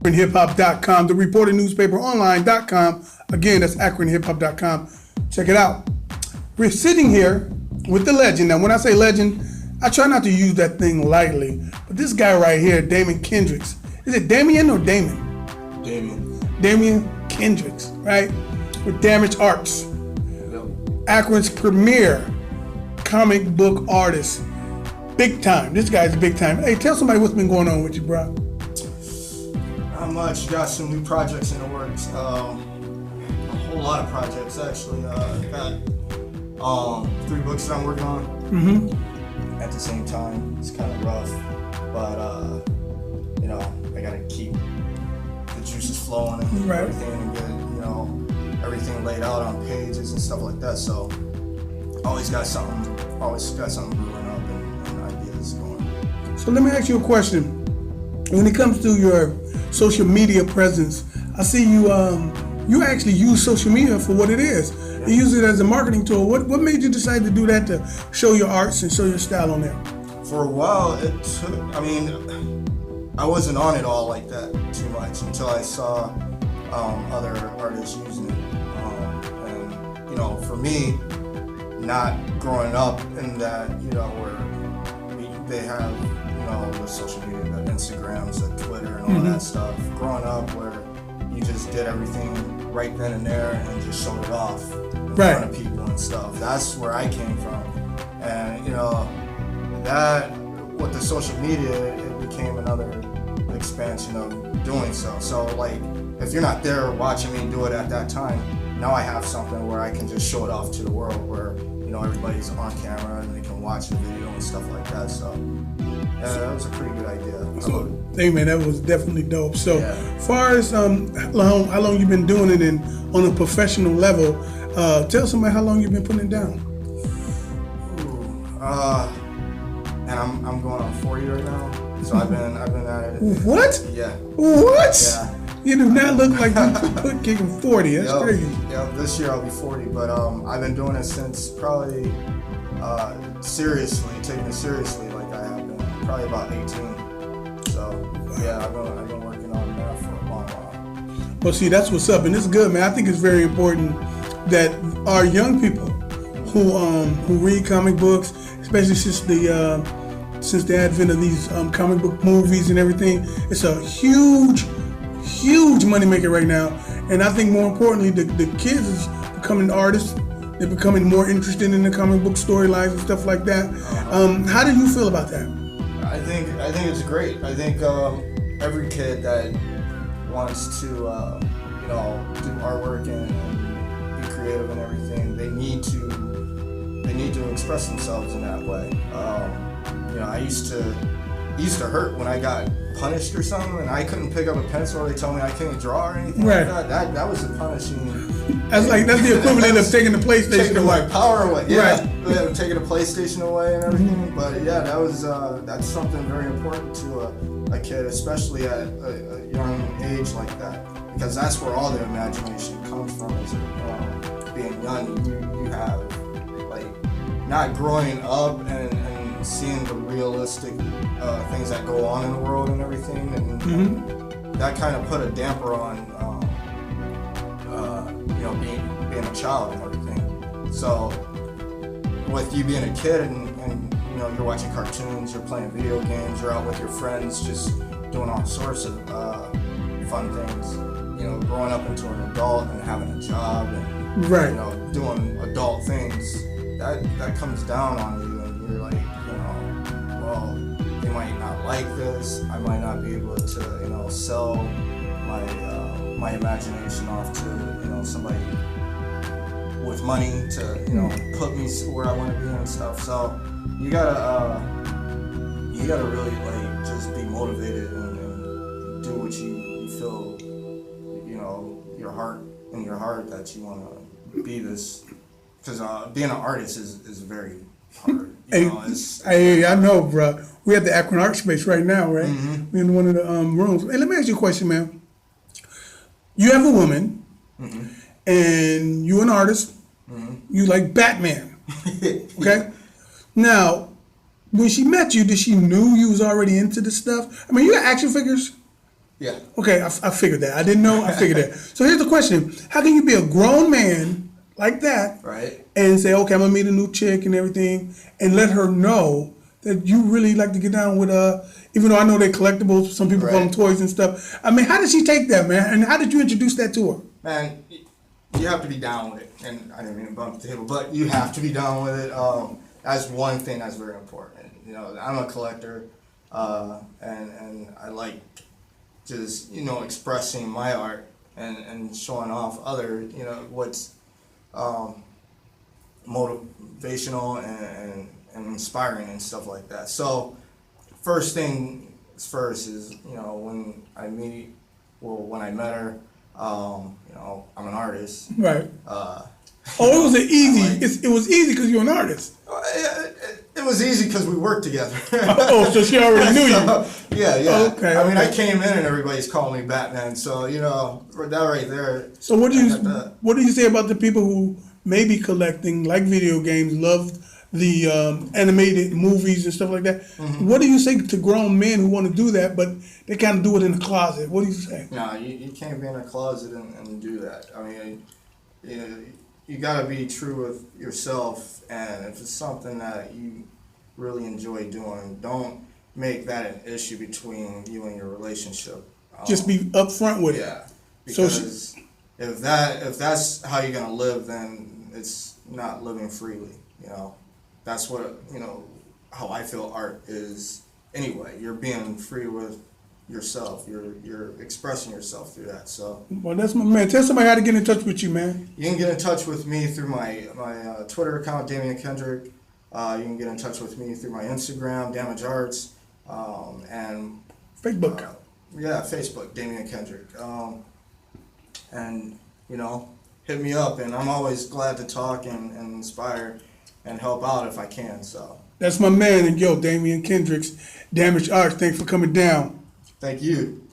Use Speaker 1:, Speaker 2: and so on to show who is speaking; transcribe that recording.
Speaker 1: AkronHipHop.com, the reporter newspaper online.com. Again, that's AkronHipHop.com. Check it out. We're sitting here with the legend. Now, when I say legend, I try not to use that thing lightly, but this guy right here, Damion Kendrick. Is it Damion or Damon? Damion Kendrick, right? With Damage Arts. Akron's premier comic book artist. Big time. This guy's big time. Hey, tell somebody what's been going on with you, bro.
Speaker 2: Not much. Got some new projects in the works. A whole lot of projects, actually. Got 3 books that I'm working on.
Speaker 1: Mm-hmm.
Speaker 2: At the same time, it's kind of rough, but I gotta keep the juices flowing and
Speaker 1: right.
Speaker 2: everything, and get everything laid out on pages and stuff like that. So always got something brewing up and ideas going.
Speaker 1: So let me ask you a question. When it comes to your social media presence, I see you actually use social media for what it is. You use it as a marketing tool. What made you decide to do that, to show your arts and show your style on there?
Speaker 2: For a while, I wasn't on it all like that too much until I saw other artists using it. And for me, not growing up in that, where they have, the social media, the Instagrams, the Twitter, and all that stuff. Growing up where you just did everything right then and there and just showed it off in front of people and stuff. That's where I came from. And, that, with the social media, it became another expansion of doing so. So, like, if you're not there watching me do it at that time, now I have something where I can just show it off to the world where, everybody's on camera and they can watch the video and stuff like that. So, yeah, that was a pretty good idea.
Speaker 1: So, hey man, that was definitely dope. So, far as how long you've been doing it and on a professional level, tell somebody how long you've been putting it down.
Speaker 2: And I'm going on 40 right now. So I've been at it.
Speaker 1: What?
Speaker 2: Yeah.
Speaker 1: What?
Speaker 2: Yeah.
Speaker 1: You do not look like you kicking 40. That's crazy.
Speaker 2: Yeah, this year I'll be 40, but I've been doing it since probably taking it seriously like I have been, probably about 18. So yeah, I've been working on that for a long while.
Speaker 1: Well, see, that's what's up, and it's good, man. I think it's very important that our young people who read comic books, especially since the advent of these comic book movies and everything, it's a huge moneymaker right now. And I think more importantly, the kids is becoming artists. They're becoming more interested in the comic book storylines and stuff like that. How do you feel about that?
Speaker 2: I think it's great. I think every kid that wants to do artwork and be creative and everything, they need to express themselves in that way. I used to hurt when I got punished or something, and I couldn't pick up a pencil, or they told me I couldn't draw or anything like that. That was a punishing.
Speaker 1: That's the equivalent of taking the PlayStation
Speaker 2: taking
Speaker 1: away.
Speaker 2: my power away. Yeah,
Speaker 1: Right.
Speaker 2: Taking the PlayStation away and everything. But yeah, that's something very important to a kid, especially at a young age like that, because that's where all their imagination comes from. Is being young, you have like not growing up and seeing the realistic things that go on in the world and everything, and that kind of put a damper on being a child and everything. So with you being a kid and you're watching cartoons, you're playing video games, you're out with your friends, just doing all sorts of fun things. Growing up into an adult and having a job and doing adult things, that comes down on you, and you're like, well, they might not like this. I might not be able to, sell my imagination off to, somebody with money to, put me where I want to be and stuff. So you gotta really like just be motivated and do what you feel, your heart that you want to be this. Because being an artist is very hard.
Speaker 1: I know, bro. We're at the Akron Art Space right now, right?
Speaker 2: Mm-hmm.
Speaker 1: We're in one of the rooms. Hey, let me ask you a question, man. You have a woman, and you're an artist. You like Batman, okay? Now, when she met you, did she knew you was already into this stuff? I mean, you got action figures?
Speaker 2: Yeah.
Speaker 1: Okay, I figured that. I didn't know. I figured that. So here's the question: how can you be a grown man like that,
Speaker 2: Right.
Speaker 1: and say, okay, I'm gonna meet a new chick and everything, and let her know that you really like to get down with even though I know they're collectibles, some people call them
Speaker 2: Right.
Speaker 1: toys and stuff. I mean, how did she take that, man? And how did you introduce that to her?
Speaker 2: Man, you have to be down with it. And I didn't mean to bump the table, but you have to be down with it. That's one thing that's very important. You know, I'm a collector, and I like just, you know, expressing my art and showing off other, you know, what's motivational and inspiring and stuff like that. So first thing first is, you know, when I met her, you know, I'm an artist.
Speaker 1: Right.
Speaker 2: Uh,
Speaker 1: Oh, it was an easy.
Speaker 2: like-
Speaker 1: It was easy because you're an artist.
Speaker 2: it was easy because we worked together.
Speaker 1: Oh, so she already knew you.
Speaker 2: So, yeah.
Speaker 1: Okay,
Speaker 2: I mean, I
Speaker 1: okay.
Speaker 2: came in and everybody's calling me Batman. So, you know, that right there.
Speaker 1: So what do
Speaker 2: I got that.
Speaker 1: you say about the people who may be collecting, like video games, love the animated movies and stuff like that?
Speaker 2: Mm-hmm.
Speaker 1: What do you say to grown men who want to do that, but they kind of do it in the closet? What do you say?
Speaker 2: No, you can't be in a closet and do that. I mean, you got to be true with yourself, and if it's something that you really enjoy doing, don't make that an issue between you and your relationship.
Speaker 1: Just be upfront with it.
Speaker 2: Yeah,
Speaker 1: So
Speaker 2: because if that's how you're gonna live, then it's not living freely. You know, that's what, you know, how I feel art is anyway. You're being free with yourself. You're expressing yourself through that. So
Speaker 1: Well, that's my man. Tell somebody how to get in touch with you, man.
Speaker 2: you can get in touch with me through my Twitter account, Damion Kendrick. You can get in touch with me through my Instagram, Damage Arts, and
Speaker 1: Facebook.
Speaker 2: yeah, Facebook, Damion Kendrick. And, you know, hit me up, and I'm always glad to talk and inspire and help out if I can. So
Speaker 1: That's my man. And yo, Damion Kendrick's Damaged Arts. Thanks for coming down.
Speaker 2: thank you.